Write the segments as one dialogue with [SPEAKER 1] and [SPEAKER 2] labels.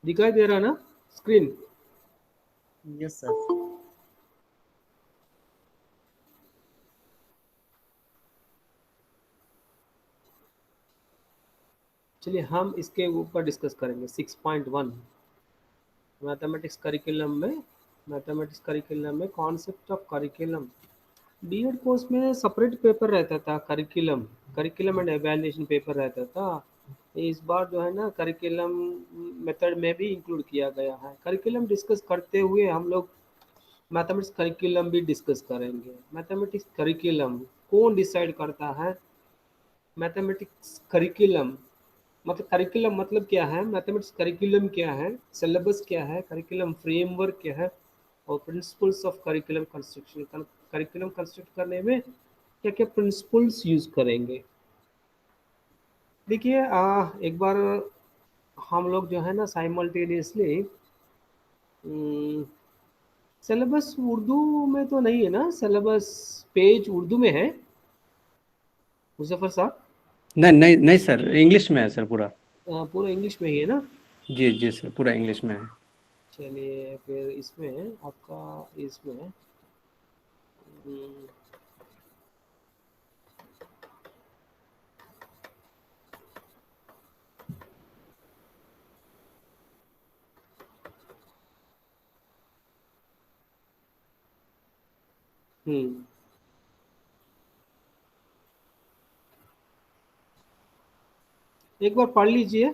[SPEAKER 1] दिखाई दे रहा ना स्क्रीन?
[SPEAKER 2] Yes sir.
[SPEAKER 1] चलिए हम इसके ऊपर डिस्कस करेंगे 6.1 मैथमेटिक्स करिकुलम में concept of curriculum. BEd course में सेपरेट पेपर रहता था, curriculum curriculum and evaluation paper रहता था। इस बार जो है ना करिकुलम मेथड में भी इंक्लूड किया गया है। करिकुलम डिस्कस करते हुए हम लोग मैथमेटिक्स करिकुलम भी डिस्कस करेंगे। मैथमेटिक्स करिकुलम कौन डिसाइड करता है? मैथमेटिक्स करिकुलम मतलब करिकुलम मतलब क्या है, मैथमेटिक्स करिकुलम क्या है, सिलेबस क्या है, करिकुलम फ्रेमवर्क क्या है, और principles of curriculum construction. Curriculum construct करने में क्या क्या प्रिंसिपल्स यूज करेंगे। देखिए एक बार हम लोग जो है ना साइमल्टेनियसली सिलेबस उर्दू में तो नहीं है ना, सिलेबस पेज उर्दू में है मुजफ्फर साहब?
[SPEAKER 2] नहीं नहीं नहीं सर, इंग्लिश में है सर पूरा।
[SPEAKER 1] पूरा इंग्लिश में ही है ना?
[SPEAKER 2] जी जी सर, पूरा इंग्लिश में है।
[SPEAKER 1] चलिए फिर इसमें आपका इसमें हम्म, हम्म, एक बार पढ़ लीजिए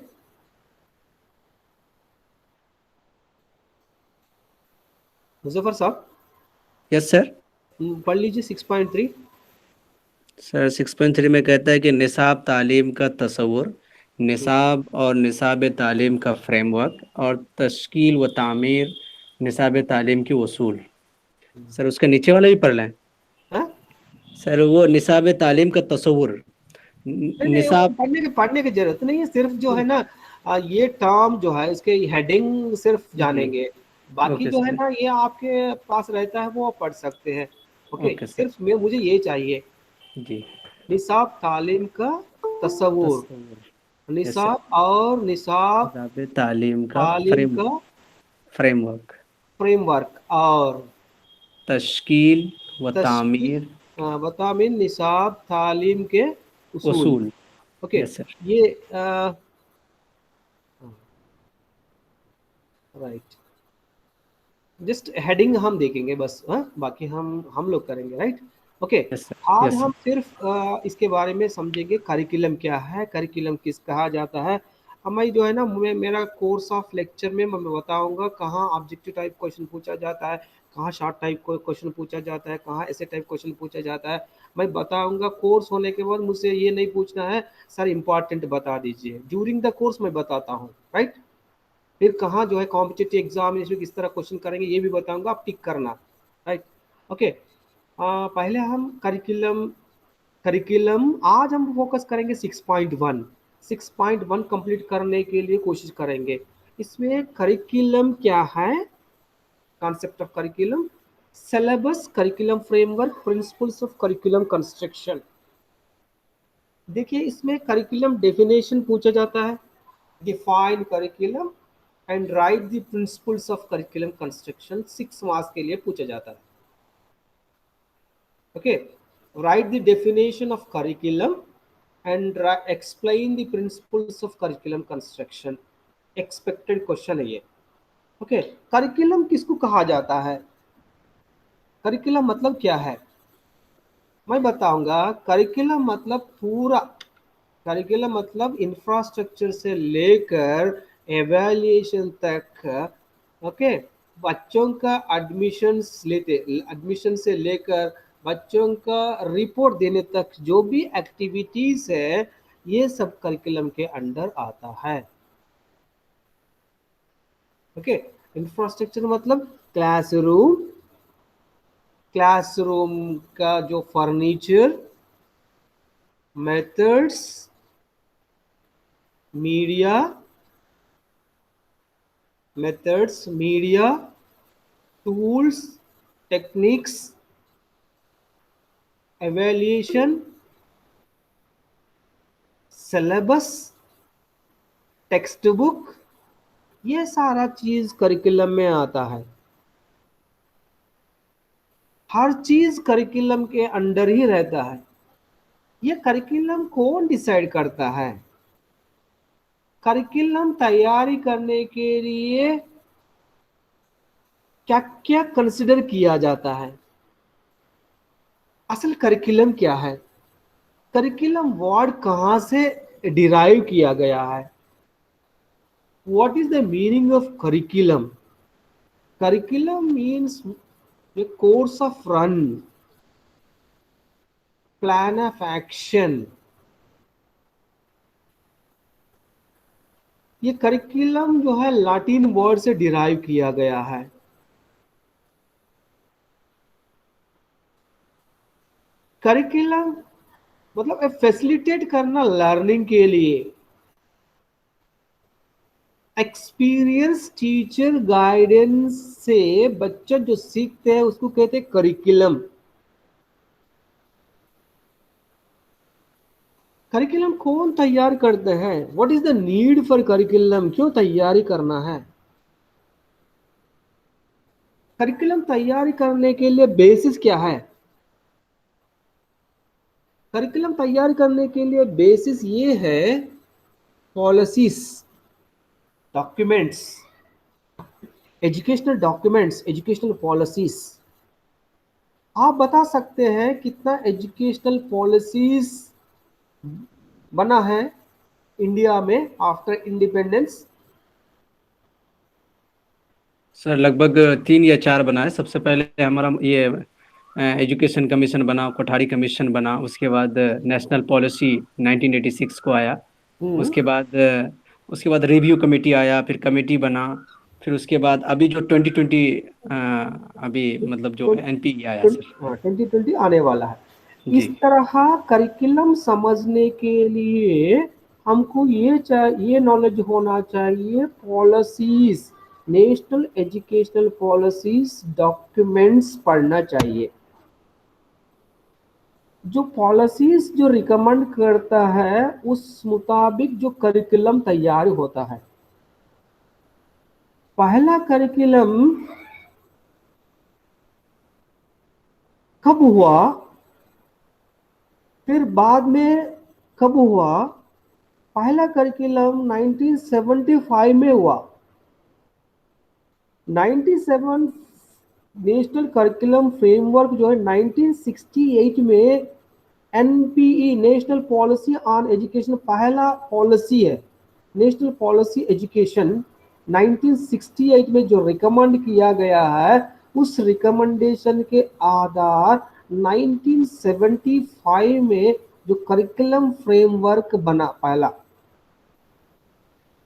[SPEAKER 1] मुजफ्फर साहब।
[SPEAKER 2] Yes sir.
[SPEAKER 1] पढ़ लीजिए 6.3।
[SPEAKER 2] सर 6.3 में कहता है कि निसाब तालीम का तस्वुर, निसाब और निसाब तालीम का फ्रेमवर्क, और तश्कील व तामीर निसाब तालीम की उसूल। सर उसके नीचे वाला भी पढ़ लें?
[SPEAKER 1] हाँ?
[SPEAKER 2] सर वो निसाब तालीम का तस्वुर,
[SPEAKER 1] नहीं नहीं, वो
[SPEAKER 2] निसाब।
[SPEAKER 1] पढ़ने की जरूरत नहीं है, सिर्फ जो है ना ये टर्म जो है इसके हेडिंग सिर्फ
[SPEAKER 2] जी।
[SPEAKER 1] जानेंगे। बाकी
[SPEAKER 2] ओके
[SPEAKER 1] जो है
[SPEAKER 2] सर।
[SPEAKER 1] ना ये आपके पास रहता है वो आप पढ़ सकते हैं। Okay,
[SPEAKER 2] okay sir.
[SPEAKER 1] सिर्फ मैं मुझे ये चाहिए
[SPEAKER 2] जी।
[SPEAKER 1] निसाब तालीम का तस्वुर,
[SPEAKER 2] तस्वुर। Yes sir.
[SPEAKER 1] निसाब और निसाब
[SPEAKER 2] निसाब तालीम का
[SPEAKER 1] तालीम का
[SPEAKER 2] फ्रेमवर्क,
[SPEAKER 1] फ्रेमवर्क, और
[SPEAKER 2] तश्कील व
[SPEAKER 1] तशकील,
[SPEAKER 2] तामीर,
[SPEAKER 1] बतामिन निसाब तालीम के उसूल।
[SPEAKER 2] उसूल।
[SPEAKER 1] Okay,
[SPEAKER 2] yes sir.
[SPEAKER 1] ये राइट, जस्ट हेडिंग हम देखेंगे बस, हाँ बाकी हम लोग करेंगे, राइट। Okay,
[SPEAKER 2] yes sir.
[SPEAKER 1] आज
[SPEAKER 2] यस
[SPEAKER 1] हम
[SPEAKER 2] सर।
[SPEAKER 1] सिर्फ इसके बारे में समझेंगे करिकुलम क्या है, करिकुलम किस कहा जाता है। हमारी जो है ना मेरा कोर्स ऑफ लेक्चर में मैं बताऊंगा कहाँ ऑब्जेक्टिव टाइप क्वेश्चन पूछा जाता है, कहाँ शॉर्ट टाइप क्वेश्चन पूछा जाता है, कहाँ ऐसे टाइप क्वेश्चन पूछा जाता है। मैं बताऊंगा, कोर्स होने के बाद मुझसे ये नहीं पूछना है सर इंपॉर्टेंट बता दीजिए, ड्यूरिंग द कोर्स मैं बताता हूँ, राइट। फिर कहाँ जो है कॉम्पिटिटिव एग्जाम इसमें किस तरह क्वेश्चन करेंगे ये भी बताऊंगा, आप टिक करना, राइट। ओके, पहले हम करिकुलम करिकुलम आज हम फोकस करेंगे 6.1। 6.1 कंप्लीट करने के लिए कोशिश करेंगे। इसमें करिकुलम क्या है, concept of curriculum, syllabus, curriculum framework, principles of curriculum construction. देखिए इसमें करिकुलम डेफिनेशन पूछा जाता है, define curriculum and right the principles of curriculum construction, 6 marks के लिए पूछा जाता है। Okay, right the definition of curriculum and explain the principles of curriculum construction, expected question है ये। ओके, करिकुलम किसको कहा जाता है, करिकुलम मतलब क्या है, मैं बताऊंगा। करिकुलम मतलब पूरा, करिकुलम मतलब इंफ्रास्ट्रक्चर से लेकर एवेल्यूएशन तक। ओके, बच्चों का एडमिशन से लेकर बच्चों का रिपोर्ट देने तक जो भी एक्टिविटीज है ये सब करिकुलम के अंडर आता है। ओके, इंफ्रास्ट्रक्चर मतलब क्लासरूम, क्लासरूम का जो furniture, methods, media, media, tools, techniques, evaluation, syllabus, text book, ये सारा चीज करिकुलम में आता है। हर चीज करिकुलम के अंडर ही रहता है। ये करिकुलम कौन डिसाइड करता है? करिकुलम तैयारी करने के लिए क्या क्या कंसिडर किया जाता है? असल करिकुलम क्या है? करिकुलम वर्ड कहाँ से डिराइव किया गया है? What is the meaning of curriculum? Curriculum means a course of run, plan of action। ये करिकुलम जो है लैटिन वर्ड से डिराइव किया गया है। करिकुलम मतलब फैसिलिटेट करना लर्निंग के लिए। एक्सपीरियंस टीचर गाइडेंस से बच्चे जो सीखते हैं उसको कहते हैं करिकुलम। करिकुलम कौन तैयार करते हैं? What is the need for curriculum? क्यों तैयारी करना है? करिकुलम तैयारी करने के लिए बेसिस क्या है? करिकुलम तैयार करने के लिए बेसिस ये है, policies, documents, educational documents, educational policies. आप बता सकते हैं कितना एजुकेशनल पॉलिसीज बना है इंडिया में आफ्टर इंडिपेंडेंस?
[SPEAKER 2] सर लगभग 3 या 4 बना है। सबसे पहले हमारा ये एजुकेशन कमीशन बना, कोठारी कमीशन बना, उसके बाद नेशनल पॉलिसी 1986 को आया।
[SPEAKER 1] हम्म।
[SPEAKER 2] उसके बाद रिव्यू कमेटी आया, फिर कमेटी बना, फिर उसके बाद अभी जो 2020 अभी मतलब जो एनपी आया सर।
[SPEAKER 1] 2020 आने वाला है। इस
[SPEAKER 2] जी
[SPEAKER 1] तरह करिकुलम समझने के लिए हमको ये नॉलेज होना चाहिए, policies, national educational policies documents पढ़ना चाहिए। जो पॉलिसीज जो रिकमेंड करता है उस मुताबिक जो करिकुलम तैयार होता है। पहला करिकुलम कब हुआ, फिर बाद में कब हुआ? पहला करिकुलम 1975 में हुआ। 97 नेशनल करिकुलम फ्रेमवर्क जो है 1968 में NPE, national policy on education, पहला पॉलिसी है नेशनल पॉलिसी एजुकेशन। 1968 में जो रिकमेंड किया गया है उस रिकमेंडेशन के आधार 1975 में जो करिकुलम फ्रेमवर्क बना पहला।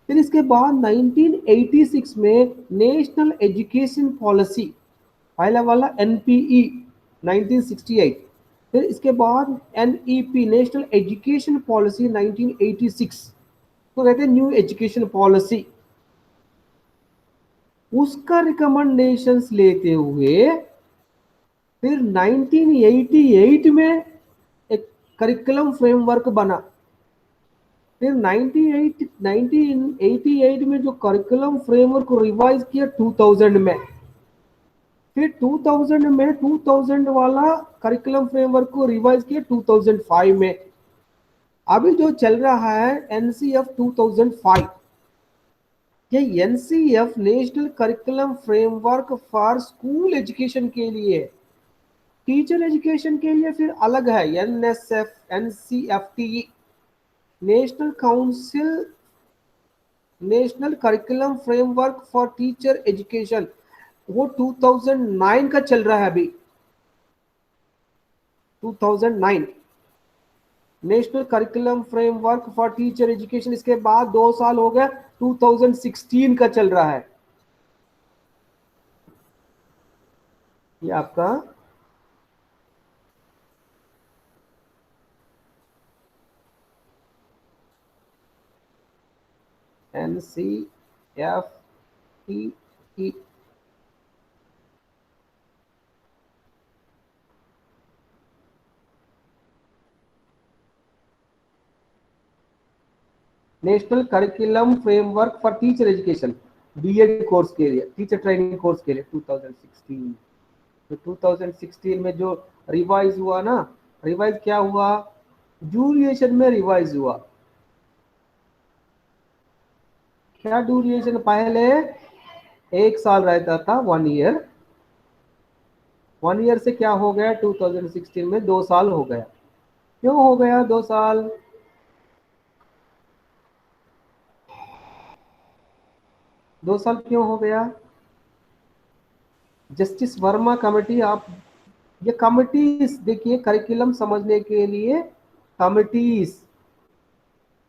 [SPEAKER 1] फिर इसके बाद 1986 में नेशनल एजुकेशन पॉलिसी, पहला वाला एनपीई 1968। फिर इसके बाद एनईपी, नेशनल एजुकेशन पॉलिसी 1986, तो कहते हैं न्यू एजुकेशन पॉलिसी। उसका रिकमेंडेशंस लेते हुए फिर 1988 में एक करिकुलम फ्रेमवर्क बना। फिर 1988 में जो करिकुलम फ्रेमवर्क को रिवाइज किया 2000 में। फिर 2000 वाला करिकुलम फ्रेमवर्क को रिवाइज किया 2005 में। अभी जो चल रहा है एनसीएफ 2005। ये NCF national curriculum framework for school education के लिए, टीचर एजुकेशन के लिए फिर अलग है NSF, NCFT, national council, national curriculum framework for teacher education. वो 2009 का चल रहा है अभी। 2009 national curriculum framework for teacher education. इसके बाद 2 साल हो गया, 2016 का चल रहा है। ये आपका NCFT, national curriculum framework for teacher education. BEd course के लिए, टीचर ट्रेनिंग कोर्स के लिए 2016। तो 2016 में जो रिवाइज हुआ ना, रिवाइज क्या हुआ, ड्यूरेशन में रिवाइज हुआ। क्या ड्यूरेशन, पहले 1 साल रहता था, 1 ईयर, 1 ईयर से क्या हो गया 2016 में 2 साल हो गया। क्यों हो गया 2 साल, 2 साल क्यों हो गया? जस्टिस वर्मा कमेटी, आप ये कमिटीज देखिए, करिकुलम समझने के लिए कमिटीज,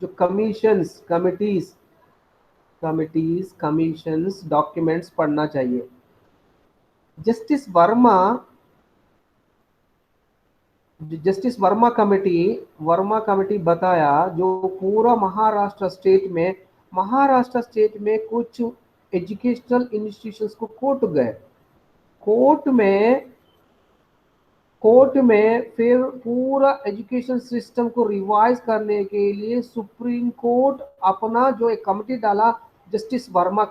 [SPEAKER 1] जो कमीशंस, कमिटीज कमीशंस डॉक्यूमेंट्स पढ़ना चाहिए। जस्टिस वर्मा, वर्मा कमेटी बताया, जो पूरा महाराष्ट्र स्टेट में कुछ एजुकेशनल इंस्टीट्यूशंस को कोर्ट में फिर पूरा एजुकेशन सिस्टम को रिवाइज करने के लिए सुप्रीम कोर्ट अपना जो एक कमेटी डाला, जस्टिस वर्मा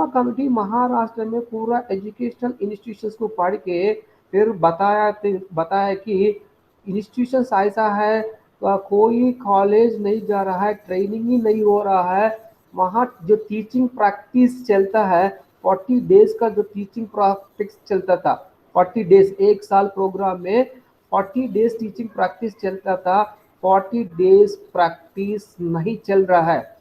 [SPEAKER 1] कमेटी महाराष्ट्र में पूरा एजुकेशनल इंस्टीट्यूशंस को पढ़ के फिर बताया कि इंस्टीट्यूशन ऐसा है, कोई कॉलेज नहीं जा रहा है, ट्रेनिंग ही नहीं हो रहा है, वहाँ जो टीचिंग प्रैक्टिस चलता है 40 डेज का, जो टीचिंग प्रैक्टिस चलता था 40 डेज, 1 साल प्रोग्राम में 40 डेज टीचिंग प्रैक्टिस चलता था, 40 डेज प्रैक्टिस नहीं चल रहा है,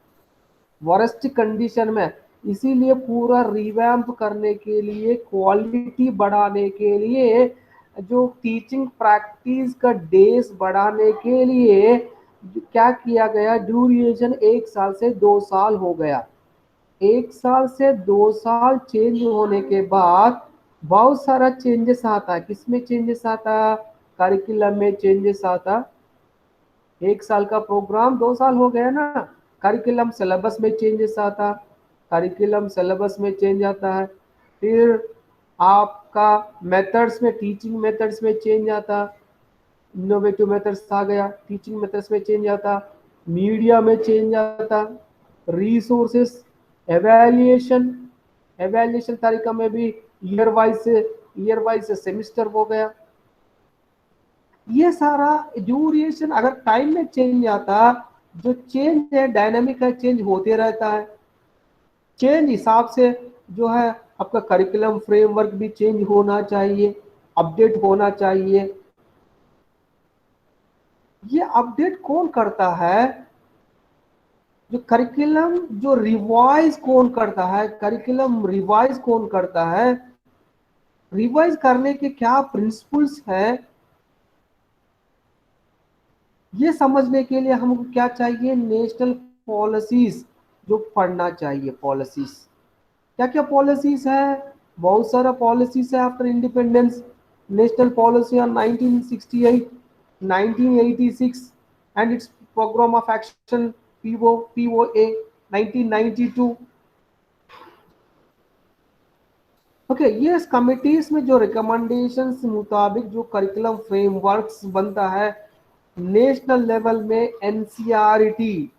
[SPEAKER 1] वर्स्ट कंडीशन में। इसीलिए पूरा रिवैम्प करने के लिए, क्वालिटी बढ़ाने के लिए, जो टीचिंग प्रैक्टिस का डेज बढ़ाने के लिए क्या किया गया, ड्यूरेशन 1 साल से 2 साल हो गया। 1 साल से 2 साल चेंज होने के बाद बहुत सारा चेंजेस आता है। किसमें चेंजेस आता? करिकुलम में चेंजेस आता। 1 साल का प्रोग्राम 2 साल हो गया ना, करिकुलम सिलेबस में चेंजेस आता, करिकुलम सिलेबस में चेंज आता है। फिर आपका मेथड्स में, टीचिंग मेथड्स में चेंज आता, इनोवेटिव मेथड्स आ गया, टीचिंग मेथड्स में चेंज आता, मीडिया में चेंज आता, रिसोर्सेस, एवेल्युएशन, तरीका में भी ईयर वाइज से सेमिस्टर हो गया। ये सारा ड्यूरेशन अगर टाइम में चेंज आता, जो चेंज है डायनामिक है, चेंज होते रहता है, चेंज हिसाब से जो है आपका करिकुलम फ्रेमवर्क भी चेंज होना चाहिए, अपडेट होना चाहिए। ये अपडेट कौन करता है? जो करिकुलम जो रिवाइज कौन करता है, करिकुलम रिवाइज कौन करता है, रिवाइज करने के क्या प्रिंसिपल्स है, ये समझने के लिए हमको क्या चाहिए, नेशनल पॉलिसीज जो पढ़ना चाहिए। पॉलिसीज क्या क्या पॉलिसीज है? बहुत सारा पॉलिसीज है after independence. National policy on 1968, 1986 and its programme of action POA 1992। Okay, ये कमिटीज में जो रिकमेंडेशंस मुताबिक जो करिकुलम फ्रेमवर्क्स बनता है, नेशनल लेवल में NCERT,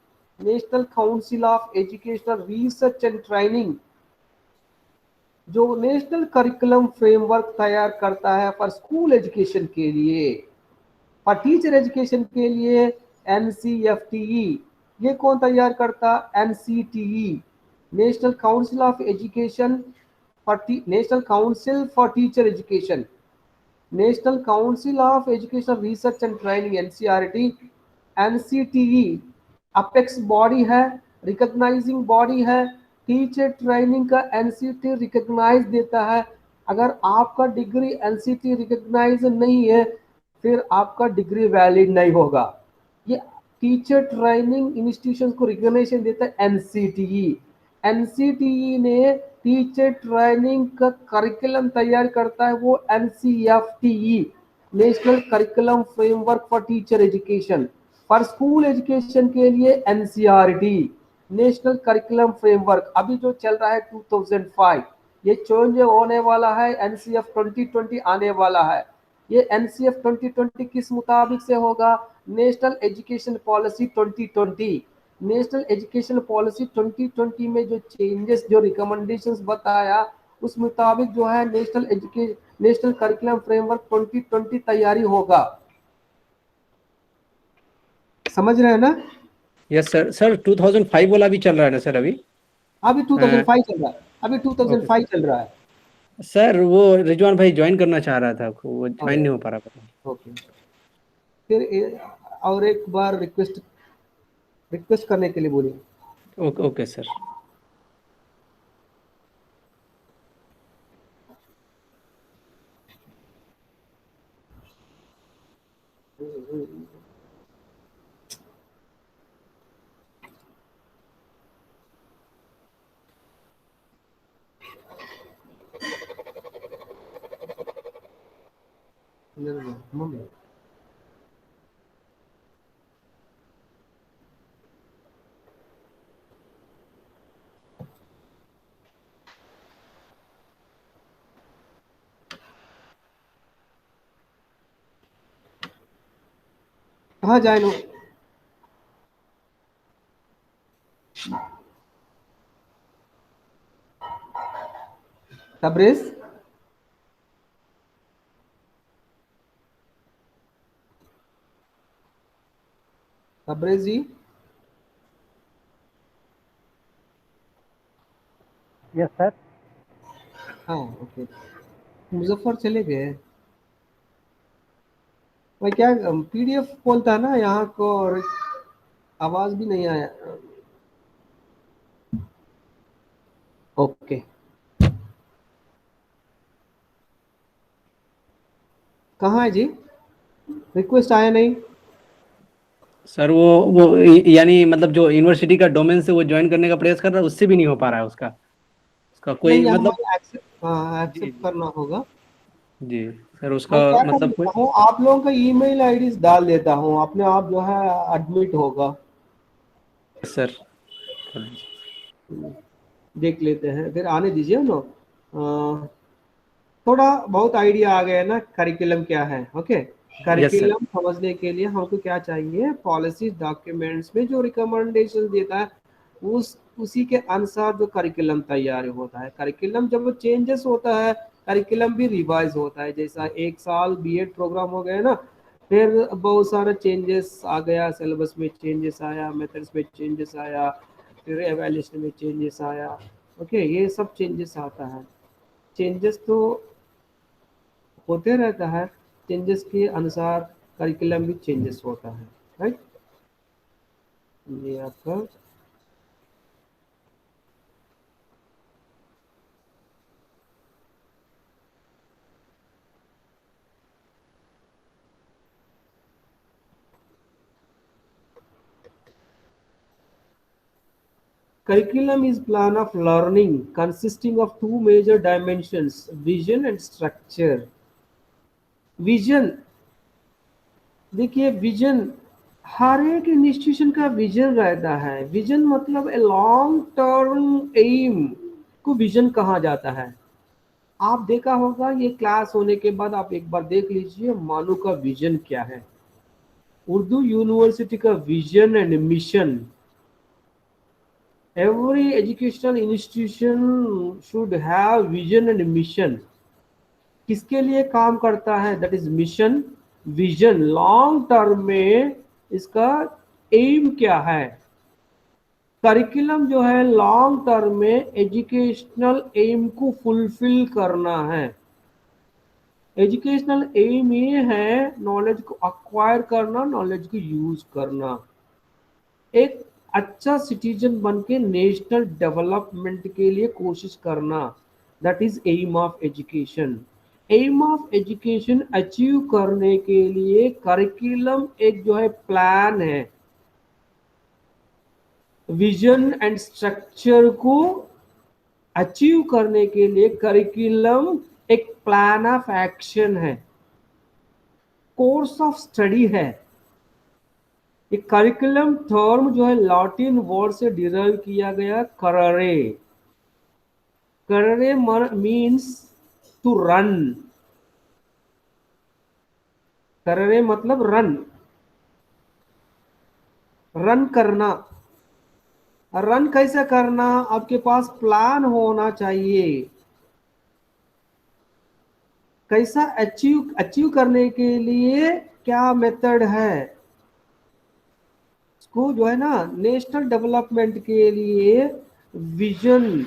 [SPEAKER 1] national council of educational research and training, जो नेशनल करिकुलम फ्रेमवर्क तैयार करता है फॉर स्कूल एजुकेशन के लिए, फॉर टीचर एजुकेशन के लिए NCFTE। ये कौन तैयार करता? NCTE, national council of education national council for teacher education, national council of education research and training NCERT। NCTE apex body है, रिकॉग्नाइजिंग बॉडी है, टीचर ट्रेनिंग का NCT रिकॉग्नाइज देता है। अगर आपका डिग्री NCT रिकॉग्नाइज नहीं है, फिर आपका डिग्री वैलिड नहीं होगा। ये टीचर ट्रेनिंग इंस्टीट्यूशन को रिकॉग्निशन देता है NCTE। NCTE ने टीचर ट्रेनिंग का करिकुलम तैयार करता है, वो NCFTE, national curriculum framework for teacher education. For school education के लिए NCERT, नेशनल करिकुलम फ्रेमवर्क। अभी जो चल रहा है 2005, ये चेंज होने वाला है, NCF 2020 आने वाला है। ये NCF 2020 किस मुताबिक से होगा? National education policy 2020। National education policy 2020 में जो चेंजेस, जो रिकमेंडेशंस बताया, उस मुताबिक जो है नेशनल करिकुलम फ्रेमवर्क 2020 तैयारी होगा। समझ रहे हैं ना?
[SPEAKER 2] Yes sir. सर 2005 वाला भी चल रहा है ना सर अभी?
[SPEAKER 1] अभी 2005 चल रहा है, अभी
[SPEAKER 2] ओके
[SPEAKER 1] 2005 चल रहा है।
[SPEAKER 2] सर, वो रिजवान भाई ज्वाइन करना चाह रहा था, वो ज्वाइन
[SPEAKER 1] अरे,
[SPEAKER 2] नहीं हो पा रहा, पता नहीं।
[SPEAKER 1] ओके। फिर और एक बार रिक्वेस्ट रिक्वेस्ट करने के लिए बोलिए।
[SPEAKER 2] Okay okay sir.
[SPEAKER 1] मम्मी, कहाँ जाए नो? तबरेज, तबरेज जी।
[SPEAKER 2] Yes sir.
[SPEAKER 1] हाँ, ओके। मुजफ्फर चले गए भाई, क्या पीडीएफ खोलता है ना यहाँ को, और आवाज भी नहीं आया। ओके, कहाँ है जी? रिक्वेस्ट आया नहीं।
[SPEAKER 2] सर वो यानी मतलब जो यूनिवर्सिटी का डोमेन से वो ज्वाइन करने का प्रयास कर रहा है, उससे भी नहीं हो पा रहा है उसका। उसका
[SPEAKER 1] नहीं,
[SPEAKER 2] कोई
[SPEAKER 1] यहाँ
[SPEAKER 2] मतलब।
[SPEAKER 1] एक्सेप्ट, हाँ
[SPEAKER 2] जी
[SPEAKER 1] एक्सेप्ट
[SPEAKER 2] जी।
[SPEAKER 1] करना होगा।
[SPEAKER 2] जी सर, उसका
[SPEAKER 1] मैं क्या कर
[SPEAKER 2] मतलब कोई।
[SPEAKER 1] देता हूँ, आप लोगों का ईमेल आईडी डाल देता हूँ, अपने आप जो है एडमिट होगा।
[SPEAKER 2] सर।
[SPEAKER 1] देख लेते हैं, फिर आने दीजिए ना। थोड़ा बहुत आइडिया आ गया ना करिकुलम क्या है। Okay,
[SPEAKER 2] yes sir.
[SPEAKER 1] करिकुलम समझने के लिए हमको क्या चाहिए, पॉलिसी डॉक्यूमेंट्स में जो रिकमेंडेशन देता है, उसी के अनुसार जो करिकुलम तैयार होता है। करिकुलम जब वो चेंजेस होता है, करिकुलम भी रिवाइज होता है। जैसा एक साल बीएड प्रोग्राम हो गया ना, फिर बहुत सारा चेंजेस आ गया, सिलेबस में चेंजेस आया, मेथड्स में चेंजेस आया, फिर एवेल्यूएशन में चेंजेस आया। ओके, ये सब चेंजेस आता है। चेंजेस तो होते रहता है, चेंजेस के अनुसार करिकुलम भी चेंजेस होता है। राइट, ये आपका curriculum is plan of learning consisting of two major dimensions, vision and structure। Vision, देखिए विजन, हर एक इंस्टीट्यूशन का विजन रहता है। विजन मतलब ए लॉन्ग टर्म एम को विजन कहा जाता है। आप देखा होगा, ये क्लास होने के बाद आप एक बार देख लीजिए मानू का विजन क्या है। उर्दू यूनिवर्सिटी का vision and mission, every educational institution should have vision and mission। किसके लिए काम करता है, that is mission, vision. Long term में इसका एम क्या है। करिकुलम जो है लॉन्ग टर्म में एजुकेशनल एम को फुलफिल करना है। एजुकेशनल एम ये है नॉलेज को अक्वायर करना, नॉलेज को यूज करना, एक अच्छा सिटीजन बन के नेशनल डेवलपमेंट के लिए कोशिश करना। That is aim of education. Aim of education achieve करने के लिए करिकुलम एक जो है प्लान है। विजन एंड स्ट्रक्चर को अचीव करने के लिए करिकुलम एक प्लान ऑफ एक्शन है, कोर्स ऑफ स्टडी है। ये करिकुलम टर्म जो है लैटिन वर्ड से डिराइव किया गया, कररे। कररे मीन्स टू रन। कररे मतलब रन, रन करना। रन कैसे करना, आपके पास प्लान होना चाहिए। कैसा अचीव अचीव करने के लिए क्या मेथड है। इसको जो है ना नेशनल डेवलपमेंट के लिए, विजन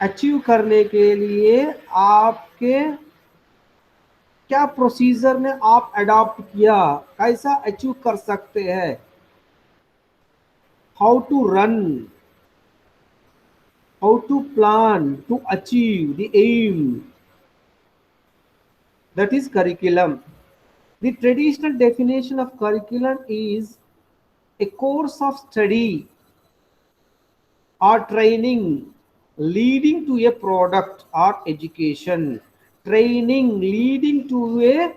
[SPEAKER 1] अचीव करने के लिए आपके क्या प्रोसीजर ने आप अडॉप्ट किया, कैसा अचीव कर सकते हैं। How to run, how to plan to achieve the aim, that is curriculum. The traditional definition of curriculum is a course of study or training leading to a product or education. Training leading to a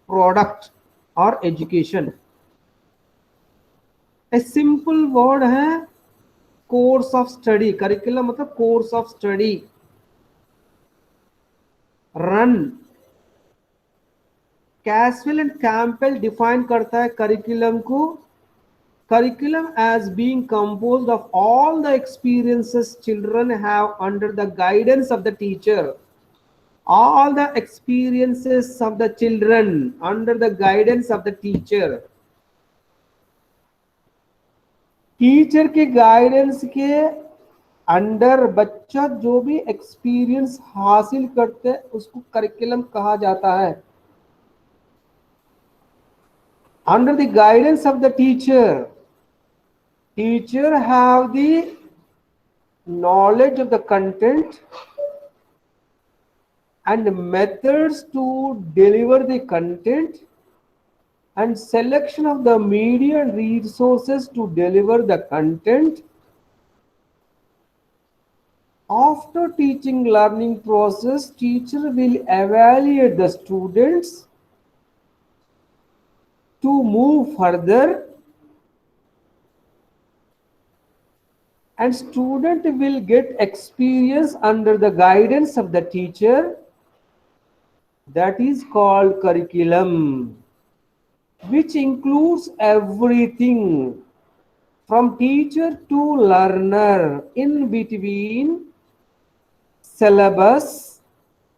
[SPEAKER 1] product or education. A simple word है course of study. Curriculum मतलब course of study. Run, Caswell and Campbell define करता है curriculum को। Curriculum as being composed of all the experiences children have under the guidance of the teacher. All the experiences of the children under the guidance of the teacher. Teacher के guidance के under बच्चा जो भी experience हासिल करते हैं उसको curriculum कहा जाता है। Under the guidance of the teacher, teacher have the knowledge of the content and methods to deliver the content and selection of the media and resources to deliver the content. After teaching learning process, teacher will evaluate the students to move further, and student will get experience under the guidance of the teacher. That is called curriculum, which includes everything from teacher to learner, in between syllabus,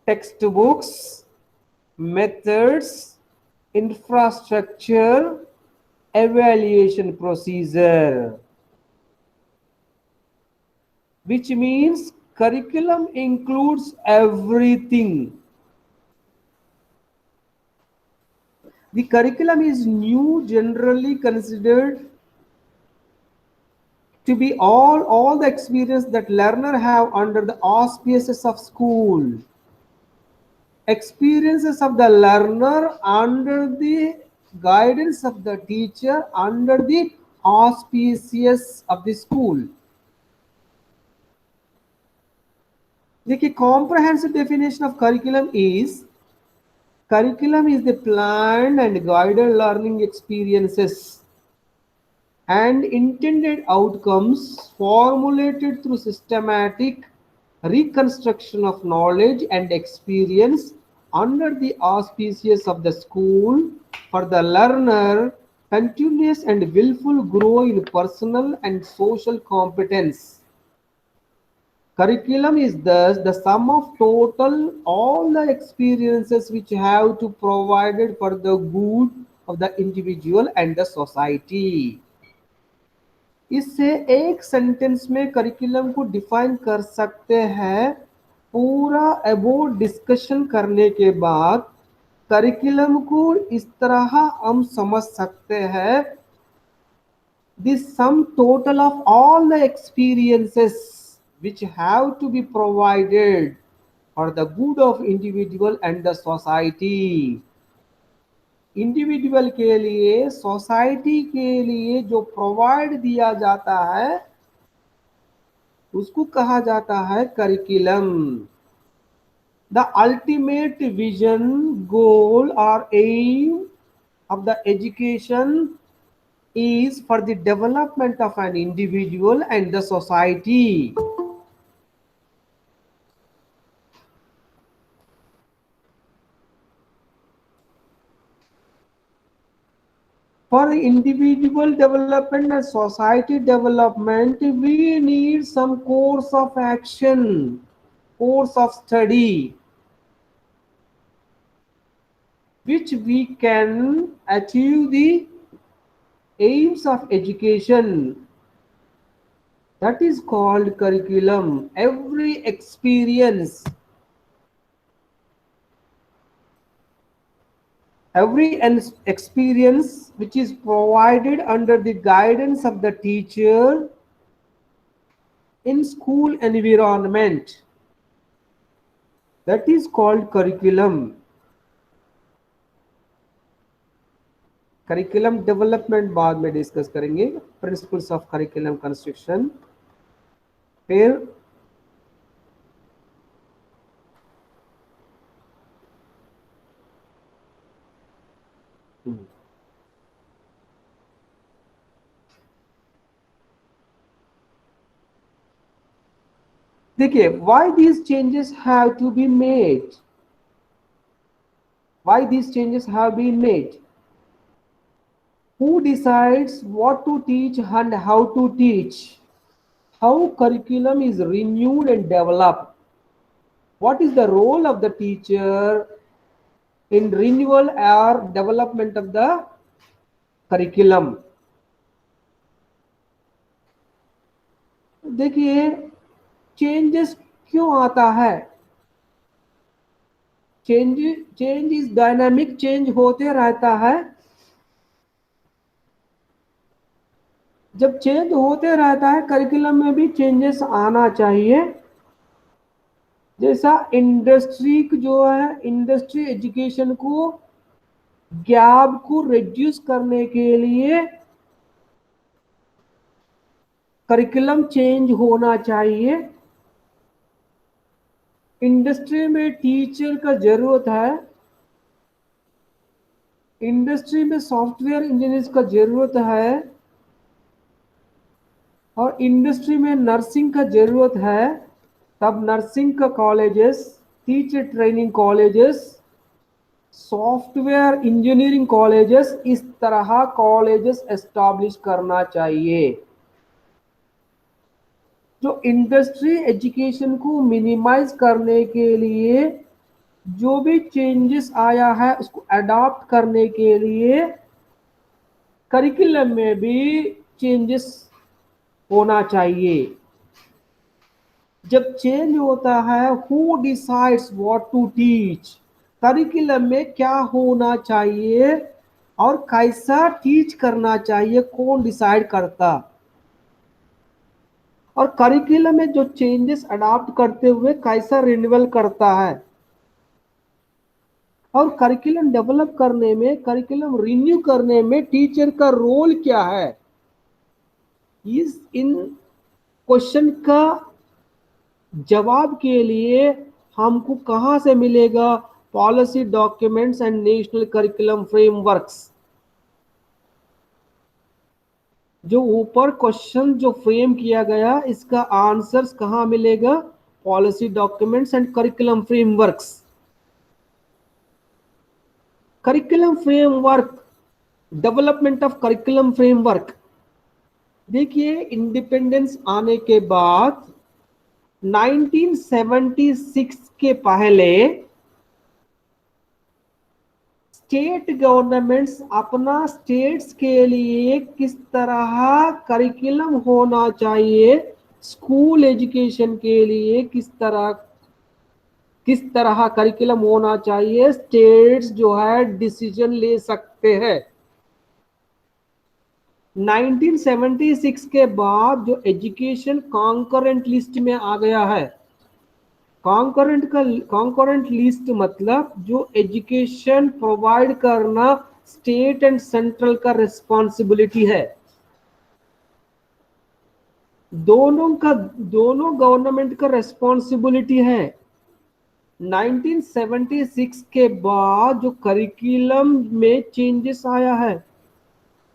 [SPEAKER 1] textbooks, methods, infrastructure, evaluation procedure. Which means curriculum includes everything. The curriculum is new, generally considered to be all the experience that learner have under the auspices of school. Experiences of the learner under the guidance of the teacher under the auspices of the school. The comprehensive definition of curriculum is the planned and guided learning experiences and intended outcomes formulated through systematic reconstruction of knowledge and experience under the auspices of the school for the learner, continuous and willful growth in personal and social competence. Curriculum is thus the sum of total all the experiences which have to provided for the good of the individual and the society. इससे एक sentence में curriculum को define कर सकते हैं। पूरा about discussion करने के बाद करिकुलम को इस तरह हम समझ सकते हैं, the sum total of all the experiences which have to be provided for the good of individual and the society. Individual के लिए, सोसाइटी के लिए जो प्रोवाइड दिया जाता है उसको कहा जाता है करिकुलम। द अल्टीमेट विजन, गोल और M of the education is for the development of an individual and the society. For individual development and society development, we need some course of action, course of study, which we can achieve the aims of education. That is called curriculum. Every experience which is provided under the guidance of the teacher in school environment, that is called curriculum. Curriculum development बाद में discuss करेंगे, principles of curriculum construction. फिर देखिए, why these changes have to be made, why these changes have been made, who decides what to teach and how to teach, how curriculum is renewed and developed, what is the role of the teacher in renewal or development of the curriculum। देखिए, changes क्यों आता है, change is dynamic, change होते रहता है। जब change होते रहता है, करिकुलम में भी चेंजेस आना चाहिए। जैसा इंडस्ट्री जो है, इंडस्ट्री एजुकेशन को गैप को रिड्यूस करने के लिए करिकुलम चेंज होना चाहिए। इंडस्ट्री में टीचर का जरूरत है, इंडस्ट्री में सॉफ्टवेयर इंजीनियर्स का जरूरत है, और इंडस्ट्री में नर्सिंग का जरूरत है। तब नर्सिंग का colleges, teacher training colleges, software engineering colleges, इस तरह कॉलेजेस एस्टैब्लिश करना चाहिए जो इंडस्ट्री एजुकेशन को मिनिमाइज करने के लिए, जो भी चेंजेस आया है उसको अडॉप्ट करने के लिए करिकुलम में भी चेंजेस होना चाहिए। जब चेंज होता है, who decides what to teach, curriculum में क्या होना चाहिए और कैसा टीच करना चाहिए, कौन डिसाइड करता। और करिकुलम में जो चेंजेस अडॉप्ट करते हुए कैसा रिन्यूअल करता है, और करिकुलम डेवलप करने में, करिकुलम रिन्यू करने में टीचर का रोल क्या है। इस इन क्वेश्चन का जवाब के लिए हमको कहां से मिलेगा, policy documents and national curriculum frameworks. जो ऊपर क्वेश्चन जो फ्रेम किया गया, इसका आंसर्स कहां मिलेगा, policy documents and curriculum frameworks. Curriculum framework, development of curriculum framework. देखिए, इंडिपेंडेंस आने के बाद 1976 के पहले स्टेट गवर्नमेंट्स अपना स्टेट्स के लिए किस तरह करिकुलम होना चाहिए, स्कूल एजुकेशन के लिए किस तरह करिकुलम होना चाहिए, स्टेट्स जो है डिसीजन ले सकते हैं। 1976 के बाद जो एजुकेशन कॉन्करेंट लिस्ट में आ गया है, कॉन्करेंट लिस्ट मतलब जो एजुकेशन प्रोवाइड करना स्टेट एंड सेंट्रल का रिस्पॉन्सिबिलिटी है। दोनों गवर्नमेंट का रिस्पॉन्सिबिलिटी है। 1976 के बाद जो करिकुलम में चेंजेस आया है,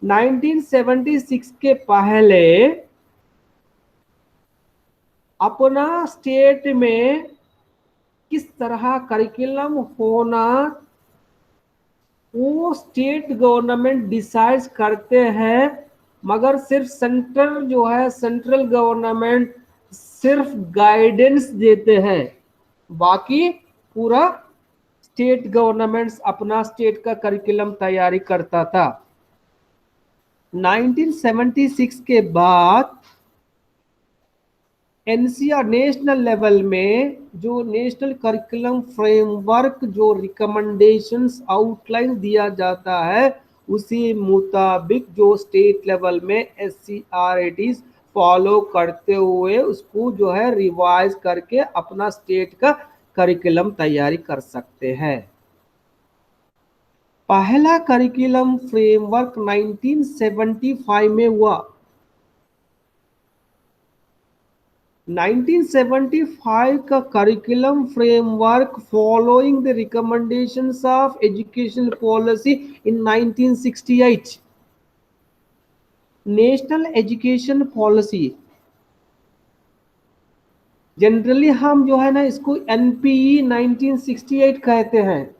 [SPEAKER 1] 1976 के पहले अपना स्टेट में किस तरह करिकुलम होना वो स्टेट गवर्नमेंट डिसाइड करते हैं, मगर सिर्फ सेंट्रल जो है, सेंट्रल गवर्नमेंट सिर्फ गाइडेंस देते हैं, बाकी पूरा स्टेट गवर्नमेंट्स अपना स्टेट का करिकुलम तैयारी करता था। 1976 के बाद एनसीआर नेशनल लेवल में जो नेशनल करिकुलम फ्रेमवर्क, जो रिकमेंडेशंस आउटलाइन दिया जाता है, उसी मुताबिक जो स्टेट लेवल में एससीआरटीज फॉलो करते हुए उसको जो है रिवाइज करके अपना स्टेट का करिकुलम तैयारी कर सकते हैं। पहला करिकुलम फ्रेमवर्क 1975 में हुआ। 1975 का curriculum framework following the recommendations of education policy in 1968। National education policy, generally हम जो है ना इसको एनपीई 1968 कहते हैं।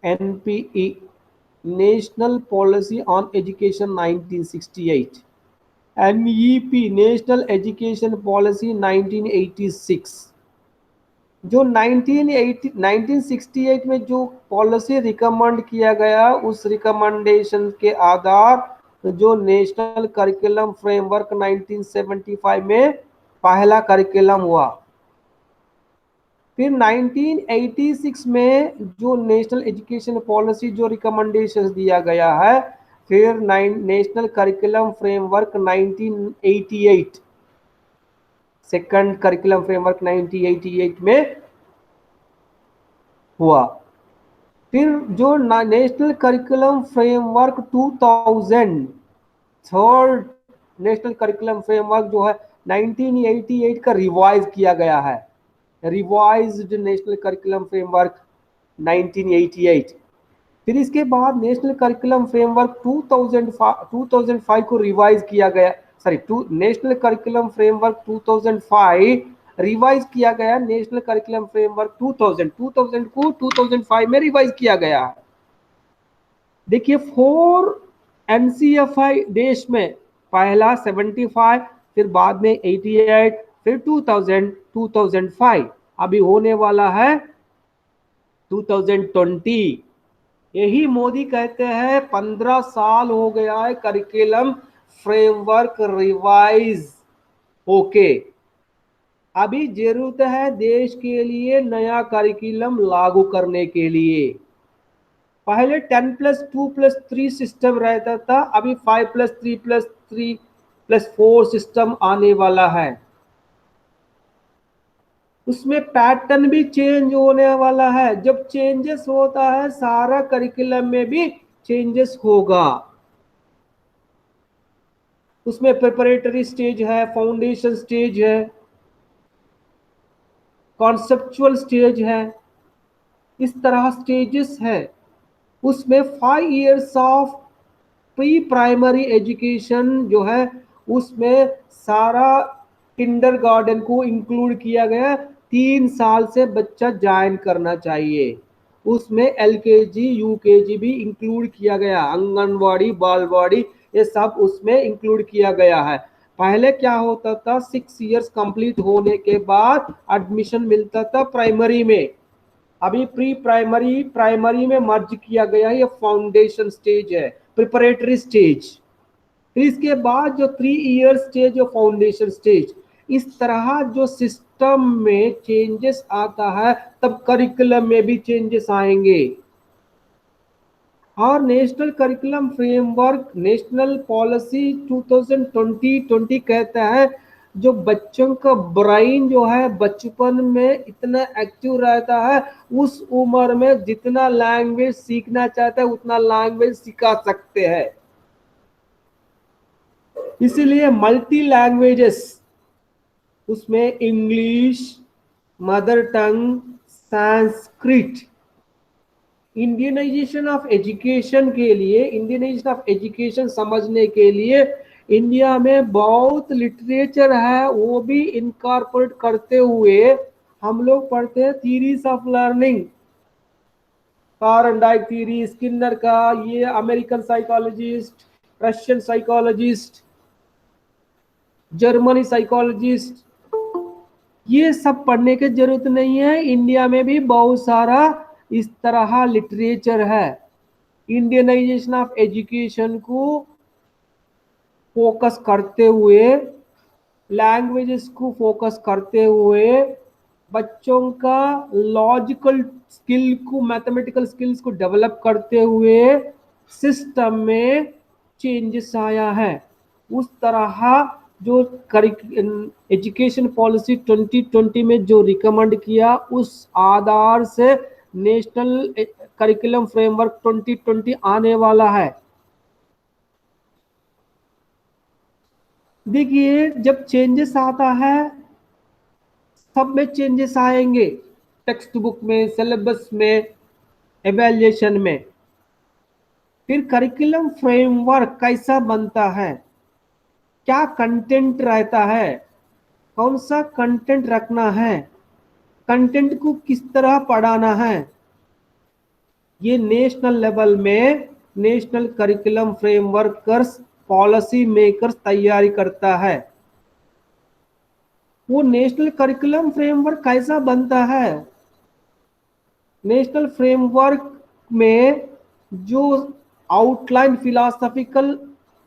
[SPEAKER 1] NPE, national policy on education 1968। NEP, national education policy 1986। जो 1968 में जो पॉलिसी रिकमेंड किया गया, उस रिकमेंडेशन के आधार जो नेशनल करिकुलम फ्रेमवर्क 1975 में पहला करिकुलम हुआ। फिर 1986 में जो नेशनल एजुकेशन पॉलिसी जो रिकमेंडेशंस दिया गया है, फिर national curriculum framework 1988, second curriculum framework 1988 में हुआ। फिर जो national curriculum framework 2000, third national curriculum framework जो है 1988 का रिवाइज किया गया है, रिवाइज्ड नेशनल करिकुलम फ्रेमवर्क 1988। फिर इसके बाद नेशनल करिकुलम फ्रेमवर्क 2005 को रिवाइज किया गया, नेशनल करिकुलम फ्रेमवर्क 2005 रिवाइज किया गया, नेशनल करिकुलम फ्रेमवर्क 2000 को 2005 में रिवाइज किया गया है। देखिए 4 एनसीएफआई देश में, पहला 75, फिर बाद में 88, फिर 2000, 2005, अभी होने वाला है 2020। यही मोदी कहते हैं 15 साल हो गया है करिकुलम फ्रेमवर्क रिवाइज होके, अभी जरूरत है देश के लिए नया करिकुलम लागू करने के लिए। पहले 10+2+3 सिस्टम रहता था, अभी 5+3+3+4 सिस्टम आने वाला है। उसमें पैटर्न भी चेंज होने वाला है। जब चेंजेस होता है, सारा करिकुलम में भी चेंजेस होगा। उसमें प्रिपरेटरी स्टेज है, फाउंडेशन स्टेज है, कॉन्सेप्चुअल स्टेज है, इस तरह स्टेजेस है। उसमें 5 years of pre primary education जो है, उसमें सारा किंडरगार्टन को इंक्लूड किया गया। 3 साल से बच्चा ज्वाइन करना चाहिए। उसमें एलकेजी यूकेजी भी इंक्लूड किया गया, आंगनवाड़ी बालवाड़ी ये सब उसमें इंक्लूड किया गया है। पहले क्या होता था, 6 इयर्स कंप्लीट होने के बाद एडमिशन मिलता था प्राइमरी में, अभी प्री प्राइमरी प्राइमरी में मर्ज किया गया है। ये फाउंडेशन स्टेज है, प्रिपरेटरी स्टेज। फिर इसके बाद जो 3 ईयर स्टेज जो फाउंडेशन स्टेज, इस तरह जो सिस्टम में चेंजेस आता है, तब करिकुलम में भी चेंजेस आएंगे। और national curriculum framework national policy 2020 कहता है, जो बच्चों का ब्रेन जो है बचपन में इतना एक्टिव रहता है, उस उम्र में जितना लैंग्वेज सीखना चाहता है उतना लैंग्वेज सिखा सकते हैं। इसीलिए मल्टी लैंग्वेजेस, उसमें English, mother tongue, Sanskrit, Indianisation of education के लिए, इंडियनाइजेशन ऑफ एजुकेशन समझने के लिए इंडिया में बहुत लिटरेचर है, वो भी इनकॉर्पोरेट करते हुए हम लोग पढ़ते हैं theories of learning, Thorndike theory, Skinner का, ये American psychologist, Russian psychologist, Germany psychologist, ये सब पढ़ने की जरूरत नहीं है। इंडिया में भी बहुत सारा इस तरह लिटरेचर है। इंडियनाइजेशन ऑफ एजुकेशन को फोकस करते हुए, लैंग्वेजेस को फोकस करते हुए, बच्चों का लॉजिकल स्किल को, मैथमेटिकल स्किल्स को डेवलप करते हुए सिस्टम में चेंजेस आया है। उस तरह जो एजुकेशन पॉलिसी 2020 में जो रिकमेंड किया, उस आधार से नेशनल करिकुलम फ्रेमवर्क 2020 आने वाला है। देखिए, जब चेंजेस आता है, सब में चेंजेस आएंगे, टेक्स्ट बुक में, सिलेबस में, एवेल्युएशन में। फिर करिकुलम फ्रेमवर्क कैसा बनता है, क्या कंटेंट रहता है, कौन सा कंटेंट रखना है, कंटेंट को किस तरह पढ़ाना है, ये नेशनल लेवल में नेशनल करिकुलम फ्रेमवर्कर्स, पॉलिसी मेकर्स तैयारी करता है। वो नेशनल करिकुलम फ्रेमवर्क कैसा बनता है, नेशनल फ्रेमवर्क में जो आउटलाइन फिलोसॉफिकल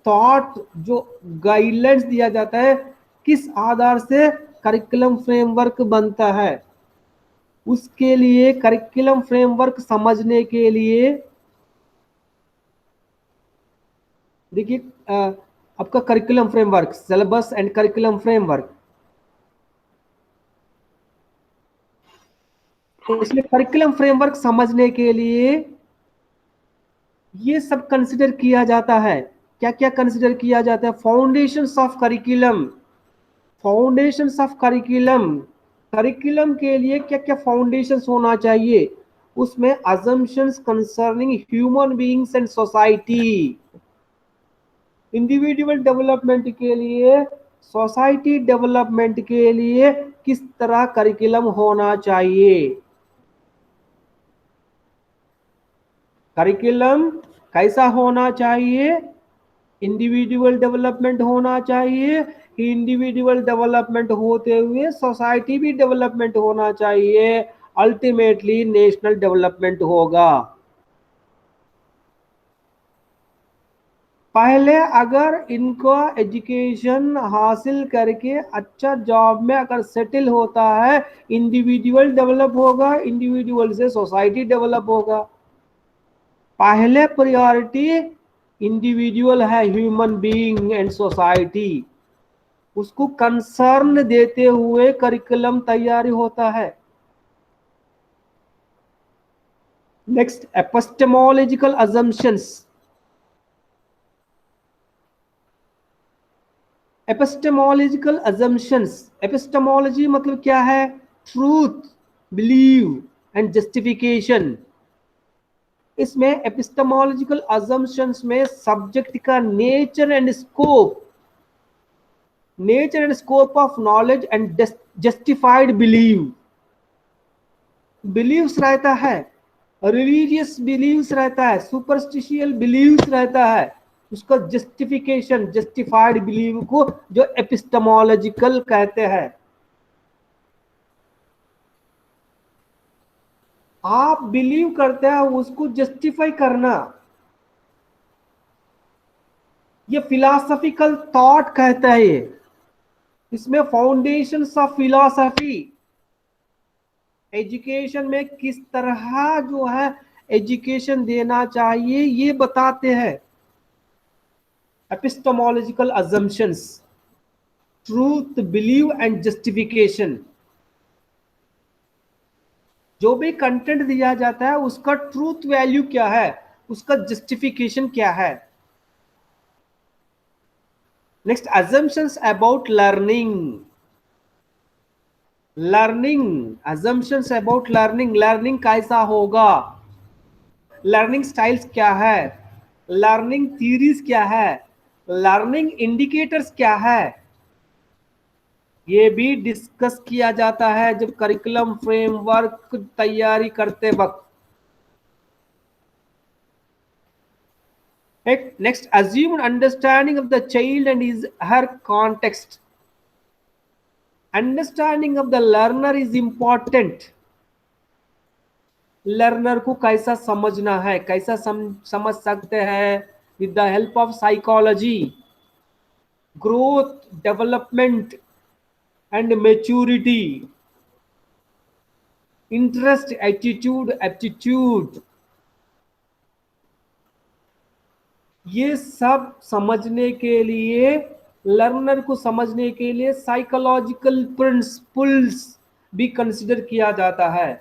[SPEAKER 1] थॉट, जो गाइडलाइंस दिया जाता है, किस आधार से करिकुलम फ्रेमवर्क बनता है। उसके लिए करिकुलम फ्रेमवर्क समझने के लिए देखिए, आपका curriculum framework, syllabus and curriculum framework, इसमें करिकुलम फ्रेमवर्क समझने के लिए ये सब कंसिडर किया जाता है। क्या क्या कंसिडर किया जाता है, foundations of curriculum, foundations of curriculum, curriculum के लिए क्या क्या फाउंडेशंस होना चाहिए, उसमें assumptions concerning human beings and society, individual development के लिए, सोसाइटी डेवलपमेंट के लिए किस तरह करिकुलम होना चाहिए, करिकुलम कैसा होना चाहिए, इंडिविजुअल डेवलपमेंट होना चाहिए, इंडिविजुअल डेवलपमेंट होते हुए सोसाइटी भी डेवलपमेंट होना चाहिए, अल्टीमेटली नेशनल डेवलपमेंट होगा। पहले अगर इनको एजुकेशन हासिल करके अच्छा जॉब में अगर सेटल होता है, इंडिविजुअल डेवलप होगा, इंडिविजुअल से सोसाइटी डेवलप होगा। पहले प्रायोरिटी इंडिविजुअल है, ह्यूमन बीइंग एंड सोसाइटी, उसको कंसर्न देते हुए करिकुलम तैयारी होता है। Next, epistemological assumptions. Epistemological assumptions, epistemology मतलब क्या है, ट्रूथ, बिलीव एंड जस्टिफिकेशन। इसमें एपिस्टेमोलॉजिकल अजम्पशंस में सब्जेक्ट का nature and scope, nature and scope of knowledge and justified belief, beliefs रहता है, रिलीजियस बिलीव्स रहता है, सुपरस्टिशियल बिलीव्स रहता है, उसका जस्टिफिकेशन, जस्टिफाइड बिलीव को जो एपिस्टेमोलॉजिकल कहते हैं। आप बिलीव करते हैं, उसको जस्टिफाई करना, ये फिलॉसफिकल थॉट कहता है। ये इसमें फाउंडेशंस ऑफ फिलॉसफी, एजुकेशन में किस तरह जो है एजुकेशन देना चाहिए, ये बताते हैं। Epistemological assumptions, truth, belief and justification. जो भी कंटेंट दिया जाता है उसका ट्रूथ वैल्यू क्या है, उसका जस्टिफिकेशन क्या है। Next, assumptions about learning, learning, assumptions about learning, learning कैसा होगा, लर्निंग स्टाइल्स क्या है, लर्निंग थ्योरीज क्या है, लर्निंग इंडिकेटर्स क्या है, ये भी डिस्कस किया जाता है जब करिकुलम फ्रेमवर्क तैयारी करते वक्त। Next, assumed understanding of the child and his her context. Understanding of the learner is important. Learner को कैसा समझना है, कैसा समझ सकते हैं, with the help of psychology, growth, development and maturity, interest, attitude, aptitude, ये सब समझने के लिए, लर्नर को समझने के लिए साइकोलॉजिकल प्रिंसिपल्स भी कंसिडर किया जाता है।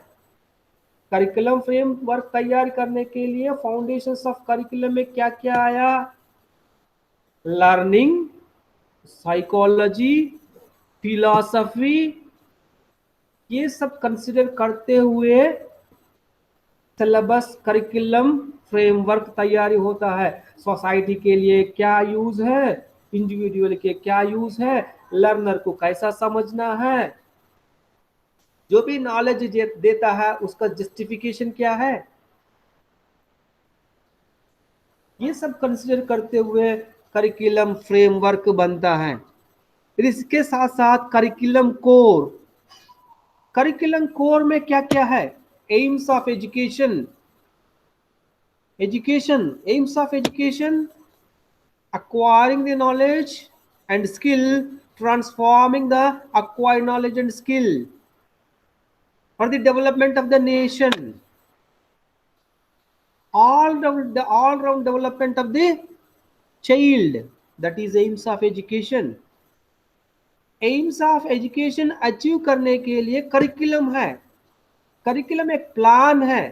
[SPEAKER 1] करिकुलम फ्रेमवर्क तैयार करने के लिए फाउंडेशंस ऑफ करिकुलम में क्या क्या आया, लर्निंग, साइकोलॉजी, फिलॉसफी, ये सब कंसिडर करते हुए सिलेबस करिकुलम फ्रेमवर्क तैयारी होता है। सोसाइटी के लिए क्या यूज है, इंडिविजुअल के क्या यूज है, लर्नर को कैसा समझना है, जो भी नॉलेज देता है उसका जस्टिफिकेशन क्या है, ये सब कंसिडर करते हुए करिकुलम फ्रेमवर्क बनता है। फिर इसके साथ साथ करिकुलम कोर, करिकुलम कोर में क्या क्या है, AIIMS of education, AIIMS of education, acquiring the knowledge and skill, transforming the acquired knowledge and skill for the development of the nation, the all round development of the child, that is aims of education। Aims of education achieve करने के लिए curriculum है, curriculum एक plan है,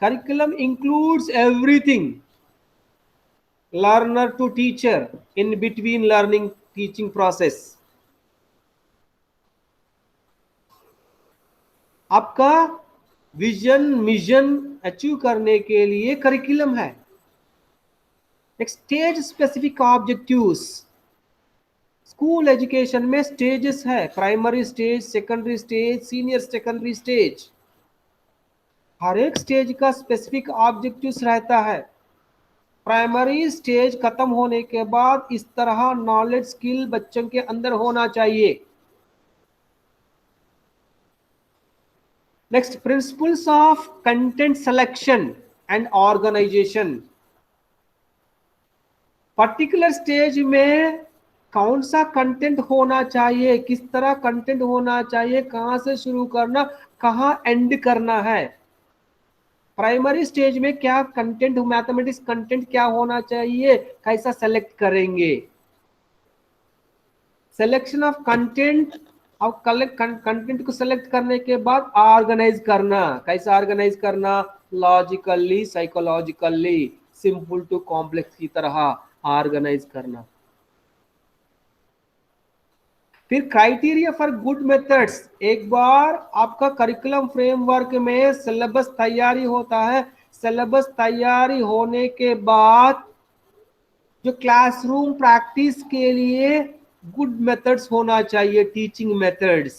[SPEAKER 1] curriculum includes everything, learner to teacher, in between learning teaching process। आपका vision mission achieve करने के लिए करिकुलम है। Stage specific objectives, school education में स्टेजेस है, primary stage, secondary stage, senior secondary stage, हर एक स्टेज का स्पेसिफिक ऑब्जेक्टिव्स रहता है। प्राइमरी स्टेज खत्म होने के बाद इस तरह नॉलेज स्किल बच्चों के अंदर होना चाहिए। Next, principles of content selection and organisation, particular stage में कौन सा कंटेंट होना चाहिए, किस तरह कंटेंट होना चाहिए, कहां से शुरू करना, कहां एंड करना है। प्राइमरी स्टेज में क्या कंटेंट, मैथमेटिक्स कंटेंट क्या होना चाहिए, कैसा सेलेक्ट करेंगे, सिलेक्शन ऑफ कंटेंट, और कंटेंट को सेलेक्ट करने के बाद ऑर्गेनाइज करना, कैसा ऑर्गेनाइज करना, logically, psychologically, simple to complex की तरह ऑर्गेनाइज करना। फिर क्राइटेरिया फॉर गुड मेथड्स, एक बार आपका करिकुलम फ्रेमवर्क में सिलेबस तैयारी होता है, सिलेबस तैयारी होने के बाद जो क्लासरूम प्रैक्टिस के लिए गुड मेथड्स होना चाहिए, टीचिंग मेथड्स।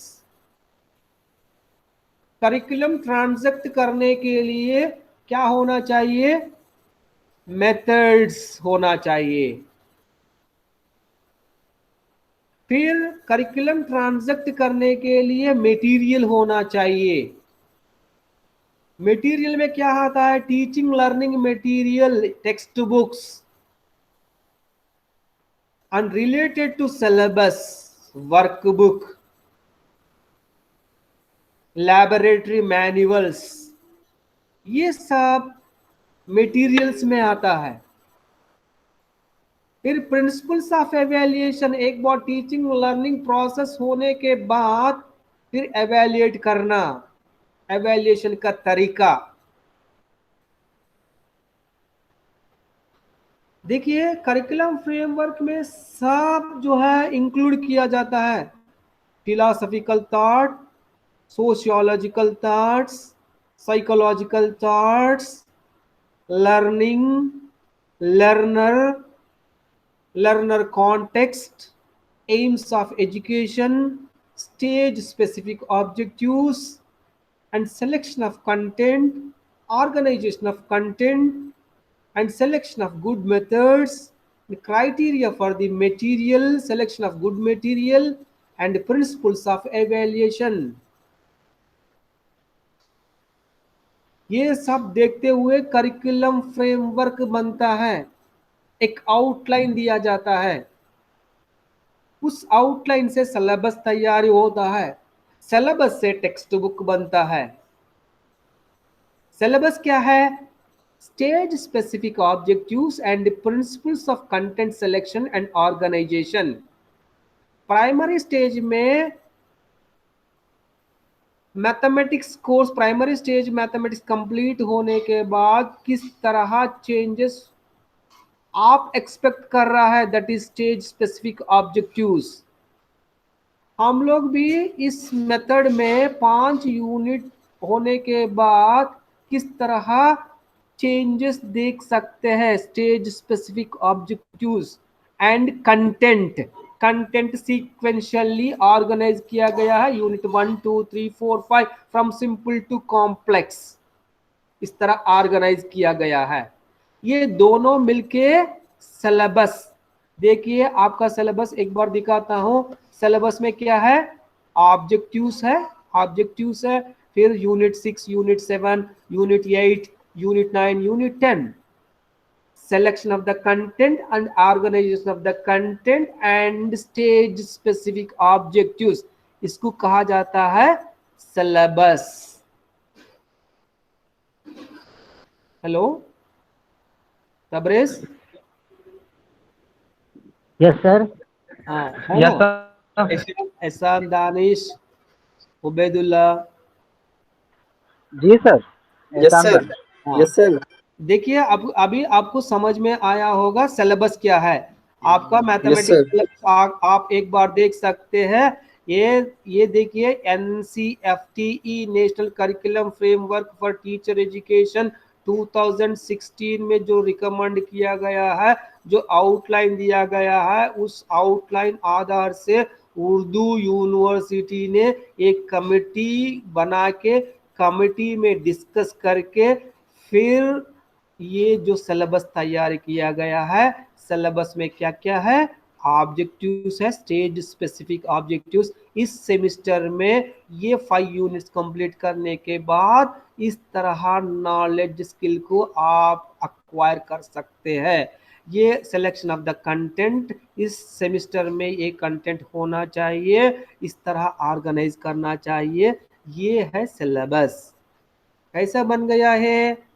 [SPEAKER 1] करिकुलम ट्रांजैक्ट करने के लिए क्या होना चाहिए, मेथड्स होना चाहिए। फिर करिकुलम ट्रांजैक्ट करने के लिए मटेरियल होना चाहिए। मटेरियल में क्या आता है, teaching learning material, text books, unrelated to syllabus, workbook, laboratory manuals, ये सब मटेरियल्स में आता है। फिर प्रिंसिपल्स ऑफ एवेल्युएशन, एक बार टीचिंग लर्निंग प्रोसेस होने के बाद फिर एवेल्युएट करना, एवेल्युएशन का तरीका। देखिए करिकुलम फ्रेमवर्क में सब जो है इंक्लूड किया जाता है, philosophical thought, sociological thoughts, psychological thoughts, learning, learner, learner context, aims of education, stage specific objectives, and selection of content, organization of content, and selection of good methods, the criteria for the material, selection of good material, and principles of evaluation। ये सब देखते हुए curriculum framework बनता है, एक outline दिया जाता है, उस आउटलाइन से सिलेबस तैयार होता है, सिलेबस से टेक्स्ट बुक बनता है। सिलेबस क्या है? Stage specific objectives and principles of content selection and organization. Primary stage में mathematics course, primary stage mathematics complete होने के बाद किस तरह चेंजेस आप एक्सपेक्ट कर रहा है, that is stage specific objectives. हम लोग भी इस मेथड में 5 यूनिट होने के बाद किस तरह चेंजेस देख सकते हैं। Stage specific objectives and content sequentially organise किया गया है, unit 1 2 3 4 5 from simple to complex, इस तरह ऑर्गेनाइज किया गया है। ये दोनों मिलके सिलेबस, देखिए आपका सिलेबस एक बार दिखाता हूं। सिलेबस में क्या है? ऑब्जेक्टिव्स है, ऑब्जेक्टिव्स है, फिर unit 6, unit 7, unit 8, unit 9, unit 10, selection of the content and organization of the content and stage specific objectives, इसको कहा जाता है syllabus. Hello Tabrez?
[SPEAKER 3] Yes sir.
[SPEAKER 1] हाँ,
[SPEAKER 3] यस सर।
[SPEAKER 1] एहसान, दानिश, उबैदुल्ला।
[SPEAKER 3] जी sir.
[SPEAKER 2] Yes sir, yes sir.
[SPEAKER 1] देखिए अब अभी आपको समझ में आया होगा सिलेबस क्या है आपका मैथमेटिक्स। आप एक बार देख सकते हैं, ये देखिए NCFTE national curriculum framework for teacher education 2016 में जो रिकमेंड किया गया है, जो आउटलाइन दिया गया है, उस आउटलाइन आधार से उर्दू यूनिवर्सिटी ने एक कमेटी बना के, कमेटी में डिस्कस करके फिर ये जो सिलेबस तैयार किया गया है। सिलेबस में क्या क्या है? ऑब्जेक्टिव्स है, स्टेज स्पेसिफिक ऑब्जेक्टिव्स। इस सेमेस्टर में ये 5 यूनिट्स कंप्लीट करने के बाद इस तरह नॉलेज स्किल को आप अक्वायर कर सकते हैं। ये सिलेक्शन ऑफ द कंटेंट, इस सेमेस्टर में ये कंटेंट होना चाहिए, इस तरह ऑर्गेनाइज करना चाहिए। ये है सिलेबस। कैसा बन गया है?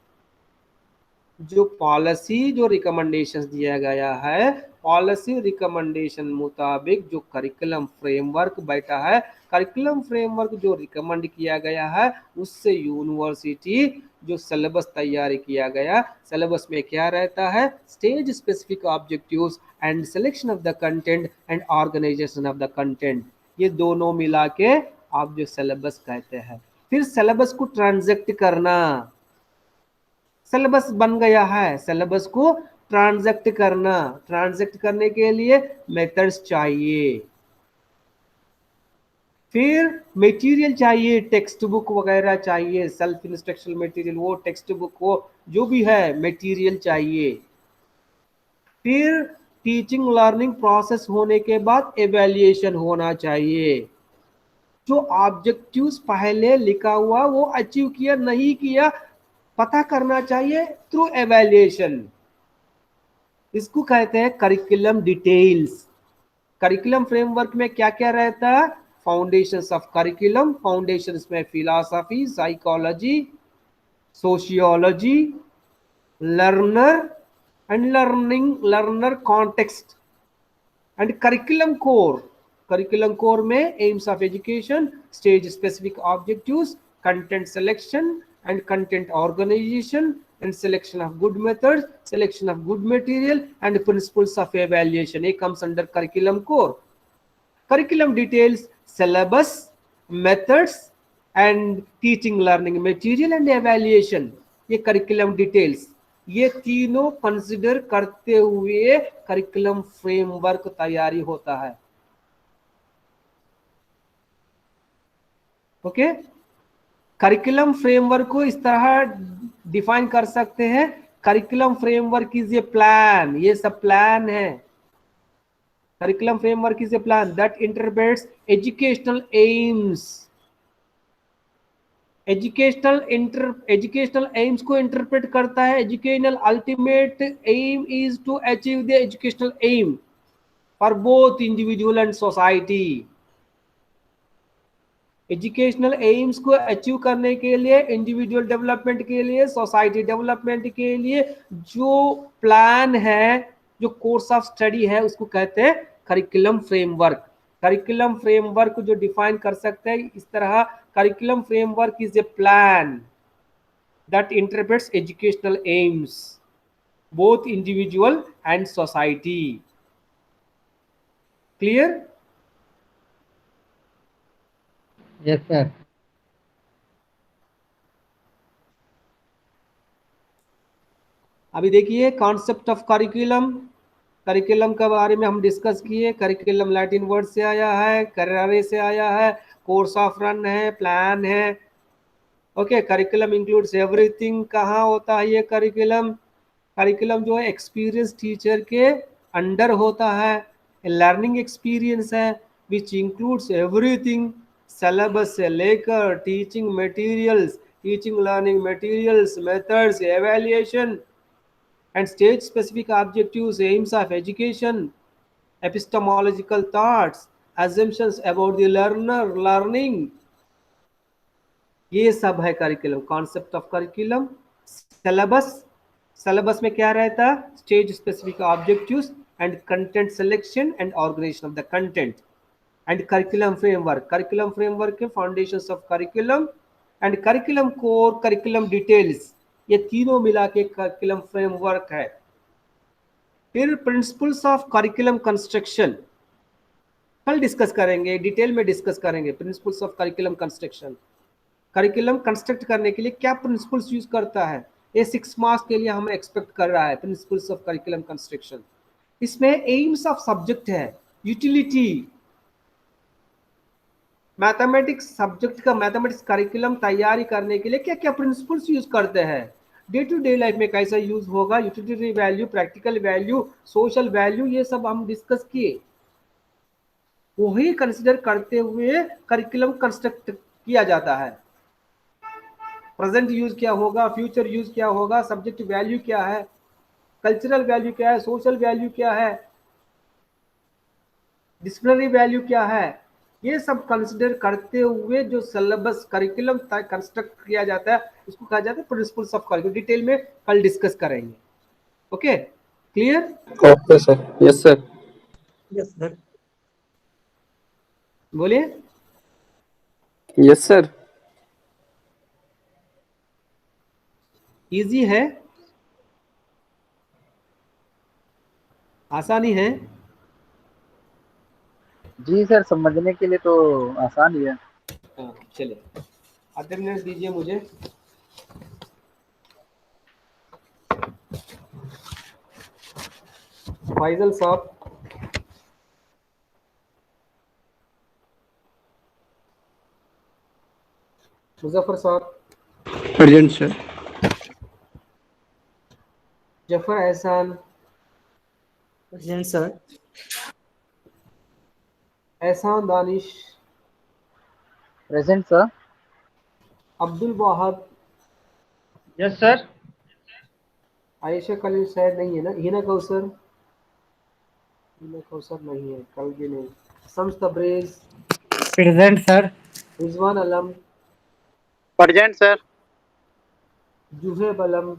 [SPEAKER 1] जो पॉलिसी, जो रिकमेंडेशंस दिया गया है, पॉलिसी रिकमेंडेशन मुताबिक जो करिकुलम फ्रेमवर्क बैठा है, करिकुलम फ्रेमवर्क जो रिकमेंड किया गया है, उससे यूनिवर्सिटी जो सिलेबस तैयार किया गया, सिलेबस में क्या रहता है? Stage specific objectives and selection of the content and organisation of the content, ये दोनों मिला के आप जो सिलेबस कहते हैं। फिर सिलेबस को ट्रांजैक्ट करना, सिलेबस बन गया है, सिलेबस को ट्रांजैक्ट करना, ट्रांजैक्ट करने के लिए मेथड्स चाहिए, फिर मटेरियल चाहिए, टेक्स्ट बुक वगैरह चाहिए, सेल्फ इंस्ट्रक्शनल मटेरियल, वो टेक्स्ट बुक हो, जो भी है मटेरियल चाहिए। फिर टीचिंग लर्निंग प्रोसेस होने के बाद एवेल्युएशन होना चाहिए। जो ऑब्जेक्टिव्स पहले लिखा हुआ वो अचीव किया नहीं किया पता करना चाहिए थ्रू एवेल्युएशन। इसको कहते हैं करिकुलम डिटेल्स। करिकुलम फ्रेमवर्क में क्या क्या रहता है? फाउंडेशंस ऑफ करिकुलम, फाउंडेशंस में philosophy, psychology, sociology, learner and learner context and curriculum core. Curriculum core में aims of education, stage specific objectives, content selection and content organization and selection of good methods, selection of good material and principles of evaluation. It comes under curriculum core. Curriculum details syllabus, methods and teaching learning material and evaluation. ये curriculum details. ये तीनों consider करते हुए curriculum framework तैयारी होता है। Okay, curriculum framework को इस तरह डिफाइन कर सकते हैं, curriculum framework is a plan, ये सब प्लान है। Curriculum framework is a plan that interprets educational aims, educational aims को इंटरप्रेट करता है। Educational ultimate aim is to achieve the educational aim for both individual and society. Educational aims को achieve करने के लिए, इंडिविजुअल डेवलपमेंट के लिए, society development के लिए जो प्लान है, जो कोर्स ऑफ स्टडी है, उसको कहते हैं करिकुलम फ्रेमवर्क। करिकुलम फ्रेमवर्क जो डिफाइन कर सकते हैं इस तरह, curriculum framework is a plan that interprets educational AIIMS both individual and society. Clear?
[SPEAKER 3] Yes sir.
[SPEAKER 1] अभी देखिए कॉन्सेप्ट ऑफ करिकुलम। करिकुलम के बारे में हम डिस्कस किए। करिकुलम लैटिन वर्ड से आया है, कररे से आया है, कोर्स ऑफ रन है, प्लान है। Okay, curriculum includes everything. कहाँ होता है ये करिकुलम? करिकुलम जो है एक्सपीरियंस टीचर के अंडर होता है, लर्निंग एक्सपीरियंस है विच इंक्लूड्स एवरीथिंग, सिलेबस से लेकर teaching materials, teaching learning materials, methods, evaluation and stage specific objectives, aims of education, epistemological thoughts, assumptions about the learner learning, ये सब है करिकुलम। Concept of curriculum, syllabus, syllabus में क्या रहता है? Stage specific objectives and content selection and organisation of the content, and curriculum framework. Curriculum framework के foundations of curriculum and curriculum core, curriculum details, ये तीनों मिला के करिकुलम फ्रेमवर्क है। फिर प्रिंसिपल्स ऑफ करिकुलम कंस्ट्रक्शन कल डिस्कस करेंगे, detail में डिस्कस करेंगे। Principles of curriculum construction, curriculum construct करने के लिए क्या प्रिंसिपल्स यूज करता है, ये 6 मार्क्स के लिए हम एक्सपेक्ट कर रहा है। प्रिंसिपल्स ऑफ करिकुलम कंस्ट्रक्शन, इसमें एम्स ऑफ सब्जेक्ट है, यूटिलिटी, मैथमेटिक्स सब्जेक्ट का, मैथमेटिक्स करिकुलम तैयारी करने के लिए क्या क्या प्रिंसिपल्स यूज करते हैं, डे टू डे लाइफ में कैसा यूज होगा, utility value, practical value, social value, ये सब हम डिस्कस किए। वही कंसिडर करते हुए करिकुलम कंस्ट्रक्ट किया जाता है। प्रेजेंट यूज क्या होगा, फ्यूचर यूज क्या होगा, सब्जेक्ट वैल्यू क्या है, कल्चरल वैल्यू क्या है, सोशल वैल्यू क्या है, डिसिप्लिनरी वैल्यू क्या है, ये सब कंसिडर करते हुए जो सिलेबस करिकुलम कंस्ट्रक्ट किया जाता है उसको कहा जाता है प्रिंसिपल्स ऑफ करिकुलम। डिटेल में कल डिस्कस करेंगे। Okay, clear?
[SPEAKER 4] Okay sir. Yes sir.
[SPEAKER 2] Yes sir.
[SPEAKER 1] बोलिए।
[SPEAKER 4] Yes sir.
[SPEAKER 1] इजी है, आसानी है?
[SPEAKER 3] जी सर, समझने के लिए तो आसान ही है।
[SPEAKER 1] हाँ, चलिए अटेंडेंस दीजिए मुझे। फैजल साहब, मुजफ्फर साहब,
[SPEAKER 2] प्रेजेंट सर।
[SPEAKER 1] जफर एहसान,
[SPEAKER 2] present sir.
[SPEAKER 1] Ehsan Danish,
[SPEAKER 3] present sir.
[SPEAKER 1] Abdul Wahid,
[SPEAKER 3] yes sir.
[SPEAKER 1] Ayesha Khalil शायद नहीं है ना, हिना कौसर, हिना कौसर नहीं है, कल भी नहीं। Shams Tabrez,
[SPEAKER 3] present sir.
[SPEAKER 1] Rizwan Alam,
[SPEAKER 4] present sir.
[SPEAKER 1] Zuhaib Alam,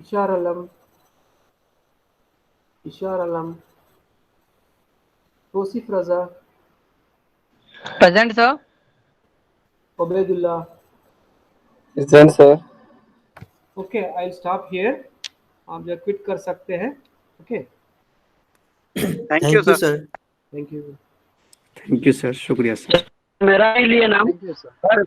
[SPEAKER 1] Ishar Alam, Ishar Alam, Tausif Raza,
[SPEAKER 3] present sir.
[SPEAKER 1] Ubaidullah.
[SPEAKER 4] Present sir.
[SPEAKER 1] Okay, I stop here, आप जो क्विट कर सकते हैं। Okay,
[SPEAKER 4] thank you sir.
[SPEAKER 1] Thank you.
[SPEAKER 2] Thank you sir, शुक्रिया सर।
[SPEAKER 3] मेरा ही लिए नाम। Thank you sir. मेरा